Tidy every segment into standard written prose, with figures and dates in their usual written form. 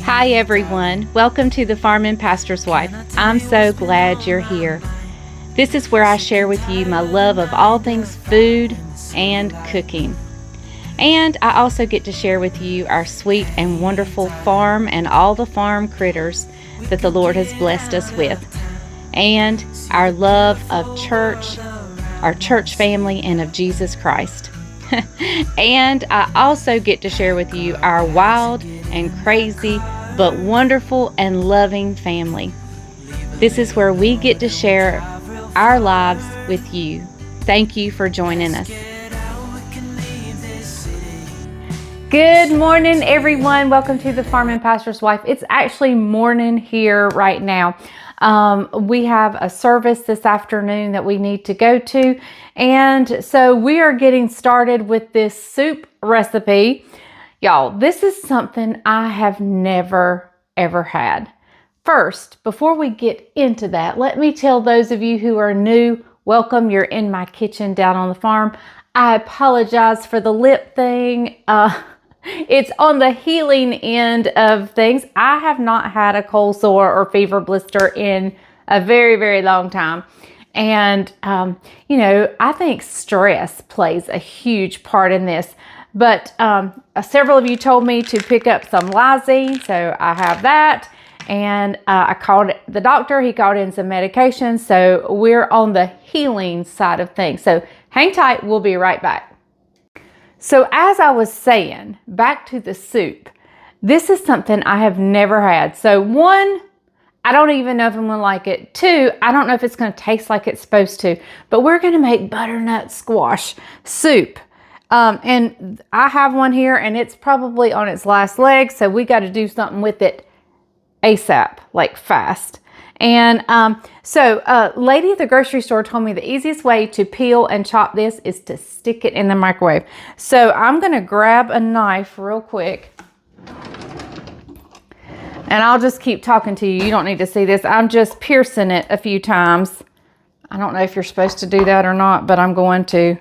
Hi everyone, welcome to the Farm and Pastor's Wife. I'm so glad you're here. This is where I share with you my love of all things food and cooking. And I also get to share with you our sweet and wonderful farm and all the farm critters that the Lord has blessed us with. And our love of church, our church family, and of Jesus Christ. And I also get to share with you our wild and crazy but wonderful and loving family. This is where we get to share our lives with you. Thank you for joining us. Good morning, everyone. Welcome to the Farm and Pastor's Wife. It's actually morning here right now. We have a service this afternoon that we need to go to. And so we are getting started with this soup recipe. Y'all, this is something I have never, ever had. First, before we get into that, let me tell those of you who are new, welcome. You're in my kitchen down on the farm. I apologize for the lip thing. It's on the healing end of things. I have not had a cold sore or fever blister in a very, very long time. And, I think stress plays a huge part in this. But several of you told me to pick up some lysine, so I have that. And I called the doctor. He called in some medication. So we're on the healing side of things. So hang tight. We'll be right back. So as I was saying, back to the soup, this is something I have never had. So one, I don't even know if I'm going to like it. Two, I don't know if it's going to taste like it's supposed to. But we're going to make butternut squash soup. And I have one here and it's probably on its last leg. So we got to do something with it ASAP, like fast. And lady at the grocery store told me the easiest way to peel and chop this is to stick it in the microwave. So I'm going to grab a knife real quick. And I'll just keep talking to you. You don't need to see this. I'm just piercing it a few times. I don't know if you're supposed to do that or not, but I'm going to.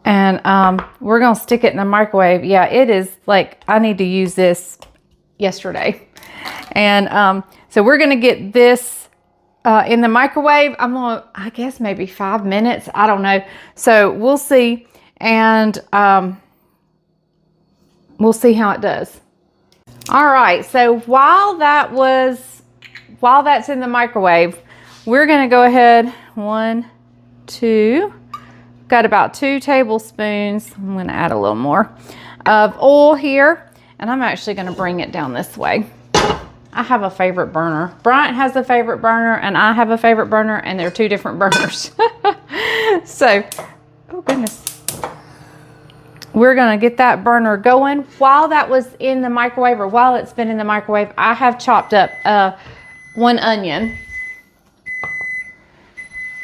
And we're going to stick it in the microwave. Yeah, it is like I need to use this yesterday. And so we're going to get this in the microwave. I guess maybe 5 minutes. I don't know. So we'll see. And we'll see how it does. All right. So while that's in the microwave, we're going to go ahead. 1, 2. Got about 2 tablespoons. I'm going to add a little more of oil here. And I'm actually going to bring it down this way. I have a favorite burner. Bryant has a favorite burner and I have a favorite burner, and they're 2 different burners. So, oh goodness. We're going to get that burner going. While that was in the microwave, or while it's been in the microwave, I have chopped up 1 onion.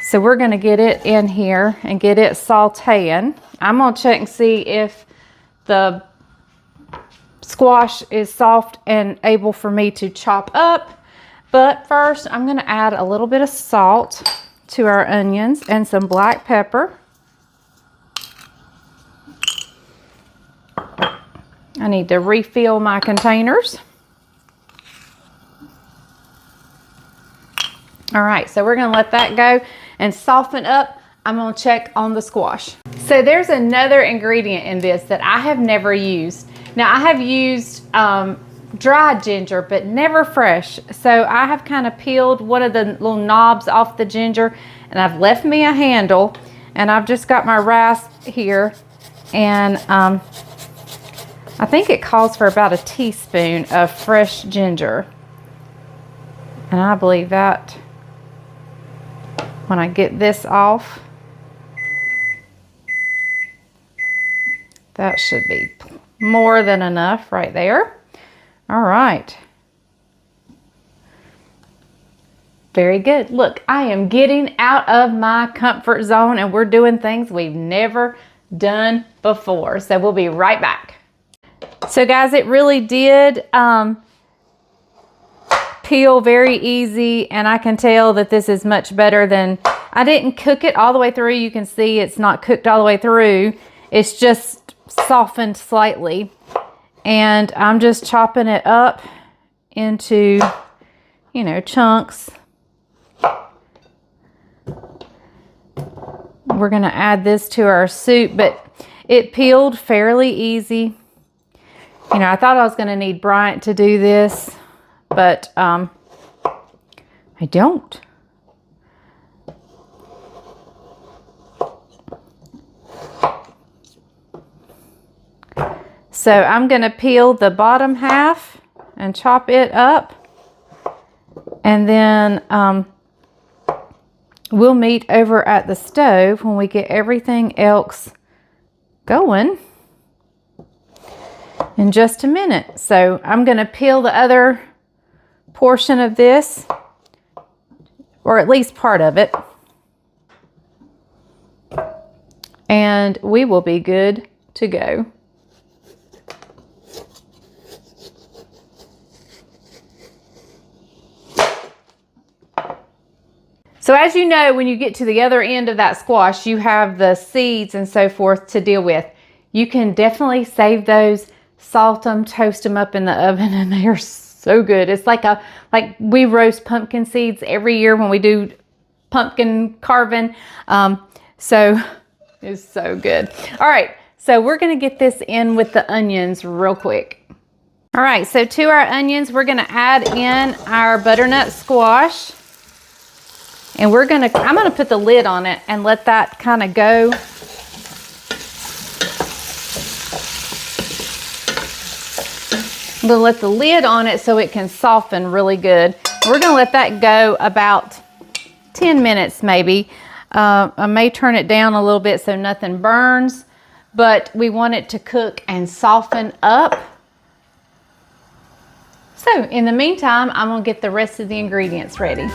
So we're going to get it in here and get it sauteing. I'm going to check and see if the squash is soft and able for me to chop up. But first, I'm going to add a little bit of salt to our onions and some black pepper. I need to refill my containers. All right, so we're going to let that go and soften up. I'm going to check on the squash. So there's another ingredient in this that I have never used. Now I have used dried ginger, but never fresh. So I have kind of peeled one of the little knobs off the ginger, and I've left me a handle, and I've just got my rasp here. And I think it calls for about a teaspoon of fresh ginger. And I believe that when I get this off, that should be more than enough right there. All right. Very good. Look, I am getting out of my comfort zone and we're doing things we've never done before. So we'll be right back. So guys, it really did peel very easy, and I can tell that this is much better than, I didn't cook it all the way through. You can see it's not cooked all the way through. It's just softened slightly. And I'm just chopping it up into, you know, chunks. We're going to add this to our soup, but it peeled fairly easy. You know, I thought I was going to need Bryant to do this, but I don't. So I'm going to peel the bottom half and chop it up. And then we'll meet over at the stove when we get everything else going in just a minute. So I'm going to peel the other portion of this, or at least part of it, and we will be good to go. So as you know, when you get to the other end of that squash, you have the seeds and so forth to deal with. You can definitely save those, salt them, toast them up in the oven, and they are so good. It's like we roast pumpkin seeds every year when we do pumpkin carving. So it's so good. All right, so we're gonna get this in with the onions real quick. All right, so to our onions, we're gonna add in our butternut squash. And I'm gonna put the lid on it and let that kind of go. I'm gonna let the lid on it so it can soften really good. We're gonna let that go about 10 minutes maybe. I may turn it down a little bit so nothing burns, but we want it to cook and soften up. So in the meantime, I'm gonna get the rest of the ingredients ready.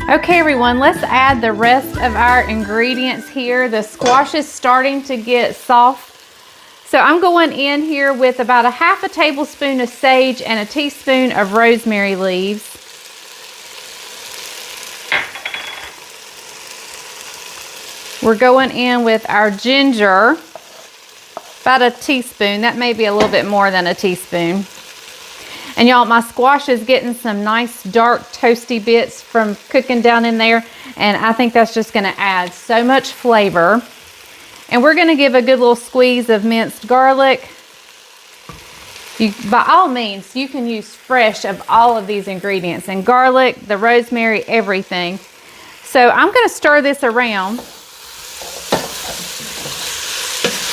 Okay everyone, let's add the rest of our ingredients here. The squash is starting to get soft. So I'm going in here with about a half a tablespoon of sage and a teaspoon of rosemary leaves. We're going in with our ginger, about a teaspoon. That may be a little bit more than a teaspoon. And y'all, my squash is getting some nice dark toasty bits from cooking down in there. And I think that's just gonna add so much flavor. And we're gonna give a good little squeeze of minced garlic. By all means, you can use fresh of all of these ingredients. And garlic, the rosemary, everything. So I'm gonna stir this around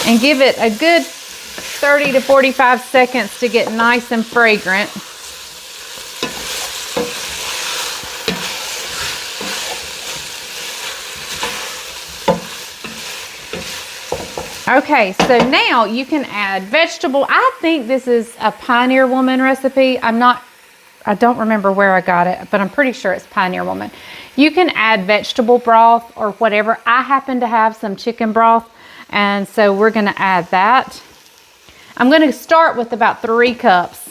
and give it a good 30 to 45 seconds to get nice and fragrant. Okay, so now you can add vegetable. I think this is a Pioneer Woman recipe. I don't remember where I got it, but I'm pretty sure it's Pioneer Woman. You can add vegetable broth or whatever. I happen to have some chicken broth, and so we're gonna add that. I'm going to start with about 3 cups.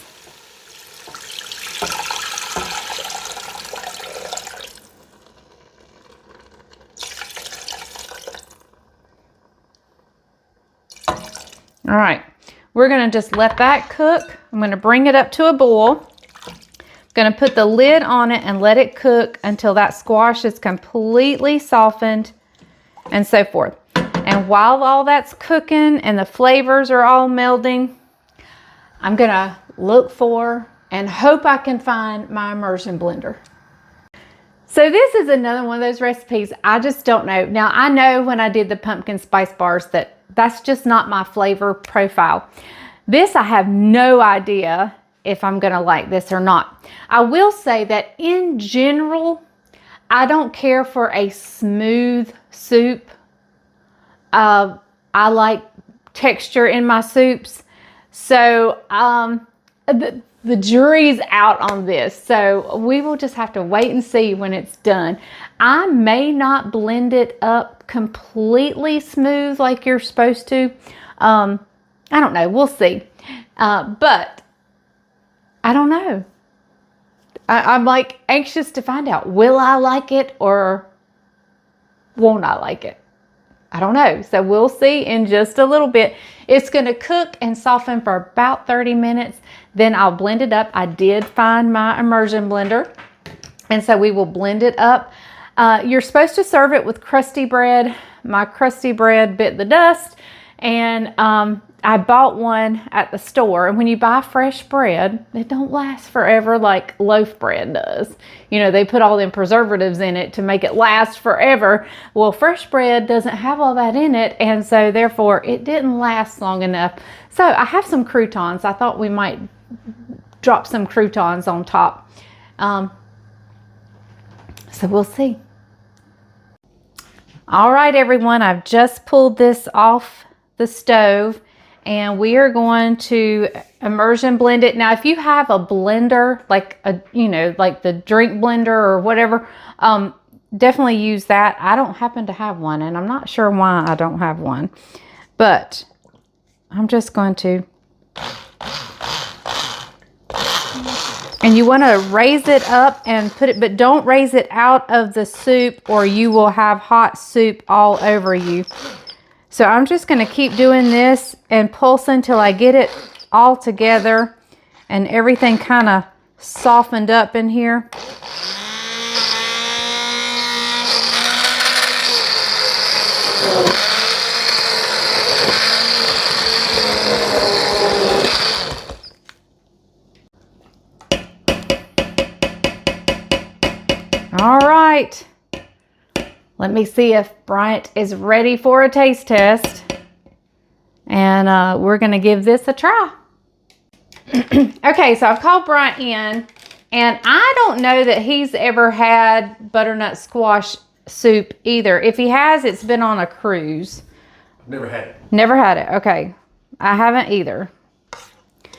All right, we're going to just let that cook. I'm going to bring it up to a boil. I'm going to put the lid on it and let it cook until that squash is completely softened and so forth. And while all that's cooking and the flavors are all melding, I'm gonna look for and hope I can find my immersion blender. So this is another one of those recipes I just don't know. Now I know when I did the pumpkin spice bars that's just not my flavor profile. This I have no idea if I'm gonna like this or not. I will say that in general, I don't care for a smooth soup. I like texture in my soups. So the jury's out on this. So we will just have to wait and see when it's done. I may not blend it up completely smooth like you're supposed to. I don't know. We'll see. But I don't know. I'm like anxious to find out. Will I like it or won't I like it? I don't know. So we'll see in just a little bit. It's going to cook and soften for about 30 minutes. Then I'll blend it up. I did find my immersion blender. And so we will blend it up. You're supposed to serve it with crusty bread. My crusty bread bit the dust. And I bought one at the store. And when you buy fresh bread, it don't last forever like loaf bread does. You know, they put all them preservatives in it to make it last forever. Well, fresh bread doesn't have all that in it. And so therefore it didn't last long enough. So I have some croutons. I thought we might drop some croutons on top. So we'll see. All right, everyone, I've just pulled this off the stove. And we are going to immersion blend it. Now, if you have a blender, like like the drink blender or whatever, definitely use that. I don't happen to have one, and I'm not sure why I don't have one. But I'm just going to. And you want to raise it up and put it, but don't raise it out of the soup or you will have hot soup all over you. So I'm just going to keep doing this and pulse until I get it all together and everything kind of softened up in here. All right. Let me see if Bryant is ready for a taste test. And we're going to give this a try. Okay, so I've called Bryant in. And I don't know that he's ever had butternut squash soup either. If he has, it's been on a cruise. Never had it. Never had it. Okay. I haven't either.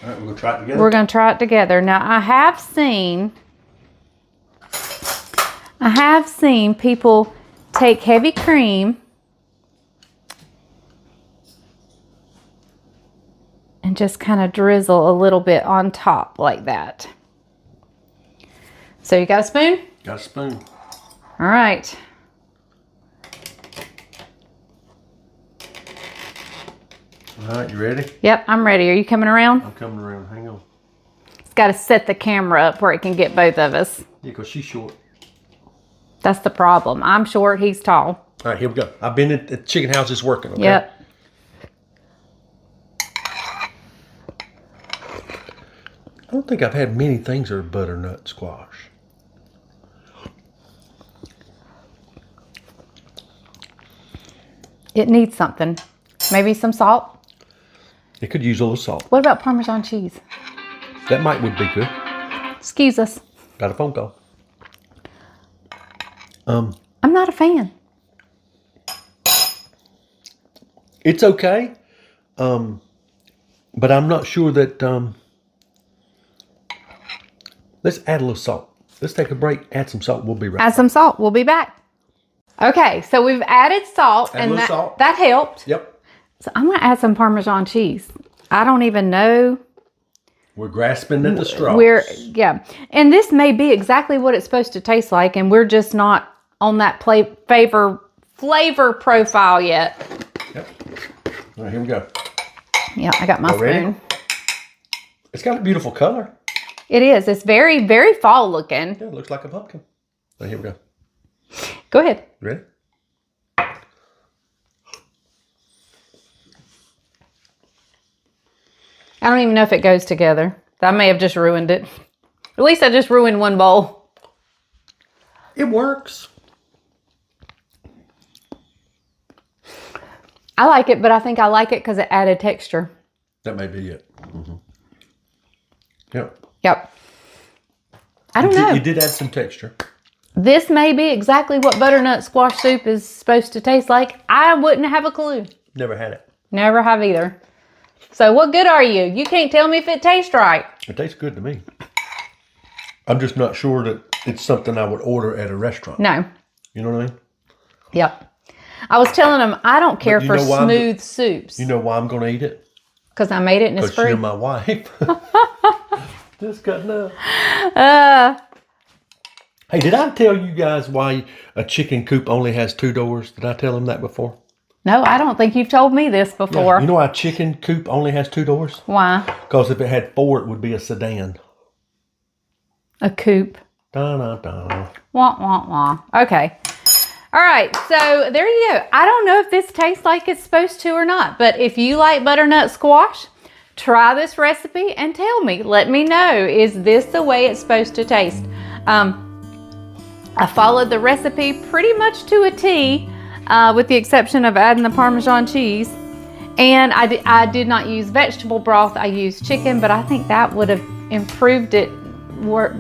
All right, we're going to try it together. We're going to try it together. Now, I have seen people take heavy cream and just kind of drizzle a little bit on top like that. So you got a spoon? Got a spoon. All right. All right, you ready? Yep, I'm ready. Are you coming around? I'm coming around. Hang on. It's got to set the camera up where it can get both of us. Yeah, because she's short. That's the problem. I'm short, he's tall. All right, here we go. I've been at the chicken house just working, okay? Yep. I don't think I've had many things that are butternut squash. It needs something. Maybe some salt. It could use a little salt. What about Parmesan cheese? That would be good. Excuse us. Got a phone call. I'm not a fan. It's okay. But I'm not sure that let's add a little salt. Let's take a break, add some salt. We'll be right back. Add some salt. We'll be back. Okay, so we've added salt, and that helped. Yep. So I'm going to add some Parmesan cheese. I don't even know. We're grasping at the straws. Yeah. And this may be exactly what it's supposed to taste like, and we're just not on that flavor profile yet. Yep. All right, here we go. Yeah, I got my spoon. Ready? It's got a beautiful color. It is. It's very, very fall looking. Yeah, it looks like a pumpkin. All right, here we go. Go ahead. Ready? I don't even know if it goes together. I may have just ruined it. At least I just ruined one bowl. It works. I like it, but I think I like it because it added texture. That may be it. Mm-hmm. Yep. Yep. I don't know. You did add some texture. This may be exactly what butternut squash soup is supposed to taste like. I wouldn't have a clue. Never had it. Never have either. So what good are you? You can't tell me if it tastes right. It tastes good to me. I'm just not sure that it's something I would order at a restaurant. No. You know what I mean? Yep. I was telling him I don't care for smooth soups. You know why I'm going to eat it? Because I made it and it's Because free. you're my wife. Just cutting up. Hey, did I tell you guys why a chicken coop only has 2 doors? Did I tell them that before? No, I don't think you've told me this before. Yeah. You know why a chicken coop only has 2 doors? Why? Because if it had 4, it would be a sedan. A coop. Da-da-da. Wah, wah, wah. Okay. All right. So there you go. I don't know if this tastes like it's supposed to or not, but if you like butternut squash, try this recipe and tell me. Let me know. Is this the way it's supposed to taste? I followed the recipe pretty much to a T, with the exception of adding the Parmesan cheese. And I did not use vegetable broth. I used chicken, but I think that would have improved it more,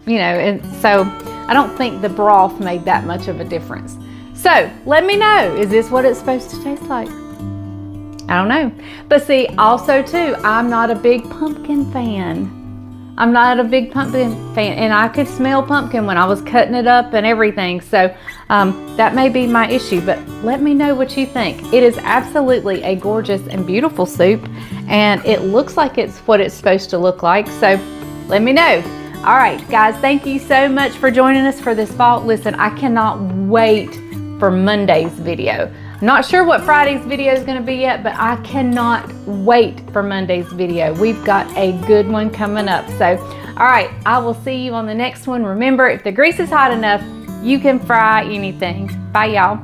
and so I don't think the broth made that much of a difference. So let me know, is this what it's supposed to taste like? I don't know. But see, also too, I'm not a big pumpkin fan. I'm not a big pumpkin fan, and I could smell pumpkin when I was cutting it up and everything. So that may be my issue, but let me know what you think. It is absolutely a gorgeous and beautiful soup, and it looks like it's what it's supposed to look like. So let me know. All right, guys, thank you so much for joining us for this fall. Listen, I cannot wait for Monday's video. I'm not sure what Friday's video is going to be yet, but I cannot wait for Monday's video. We've got a good one coming up. So, all right, I will see you on the next one. Remember, if the grease is hot enough, you can fry anything. Bye, y'all.